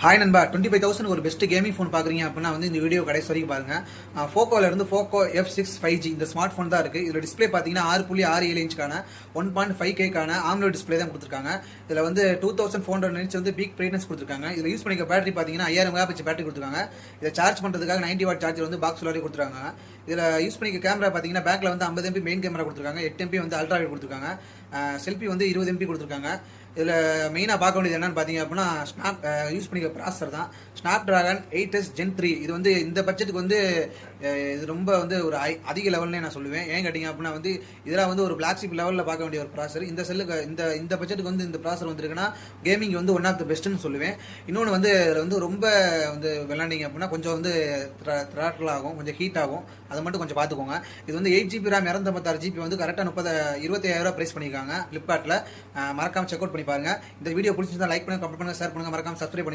Hi நண்பா, 25,000 ஒரு best gaming phone பார்க்குறீங்க அப்படின்னா வந்து இந்த வீடியோ கடைசி வரைக்கும் பாருங்க. ஃபோக்கோல இருந்து ஃபோக்கோ F6 5G இந்த ஸ்மார்ட் ஃபோன் தான் இருக்கு. இதுல டிஸ்பிளே பார்த்தீங்கன்னா 6.67 இன்ச்சுக்கான 1.5Kக்கான AMOLED டிஸ்பிளே தான் கொடுத்துருக்காங்க. இதுல வந்து 2400 நிட்ஸ் வந்து பீக் பிரைட்னஸ் கொடுத்துருக்காங்க. இதுல யூஸ் பண்ணிக்க பேட்டரி பார்த்தீங்கன்னா 5000 mAh பேட்டரி கொடுத்துருக்காங்க. இதை சார்ஜ் பண்றதுக்காக 90 வாட் சார்ஜர் வந்து பாக்ஸ் உள்ளே கொடுத்துருக்காங்க. இதுல யூஸ் பண்ணிக்க கேமரா பார்த்தீங்கன்னா பேக்ல வந்து 50 MP மெயின் கேமரா கொடுத்துருக்காங்க, 8 MP வந்து அல்ட்ரா வைட் கொடுத்துருக்காங்க, செல்ஃபி வந்து 20 MP கொடுத்துருக்காங்க. இதில் மெயினாக பார்க்க வேண்டியது என்னன்னு பார்த்தீங்க அப்படின்னா யூஸ் பண்ணிக்க ப்ராசர் தான் Snapdragon 8s Gen 3. இது வந்து இந்த பட்ஜெட்டுக்கு வந்து இது ரொம்ப வந்து ஒரு அதிக லெவல்னே நான் சொல்லுவேன். ஏன் கேட்டிங்க அப்படின்னா வந்து இதெல்லாம் வந்து ஒரு ஃப்ளாக்ஷிப் லெவலில் பார்க்க வேண்டிய ஒரு ப்ராசர். இந்த செல்லுக்கு இந்த பட்ஜெட்டுக்கு வந்து இந்த ப்ராசர் வந்துருக்குன்னா கேமிங் வந்து ஒன் ஆஃப் த பெஸ்ட்டுன்னு சொல்லுவேன். இன்னொன்று வந்து இதில் வந்து ரொம்ப வந்து விளாண்டிங்க அப்படின்னா கொஞ்சம் வந்து த்ராட்டில் ஆகும், கொஞ்சம் ஹீட் ஆகும். அதை மட்டும் கொஞ்சம் பார்த்துக்கோங்க. இது வந்து 8GB RAM 256GB வந்து கரெக்டாக 25,000 ப்ரைஸ் பண்ணியிருக்காங்க ஃப்ளிப்கார்ட்டில். மறக்காமல் செக் அவுட் பண்ணி பாருங்க. இந்த வீடியோ பிடிச்சிருந்தா லைக் பண்ணுங்க, கமெண்ட் பண்ணுங்க, ஷேர் பண்ணுங்க, மறக்காம சப்ஸ்கிரைப் பண்ணுங்க.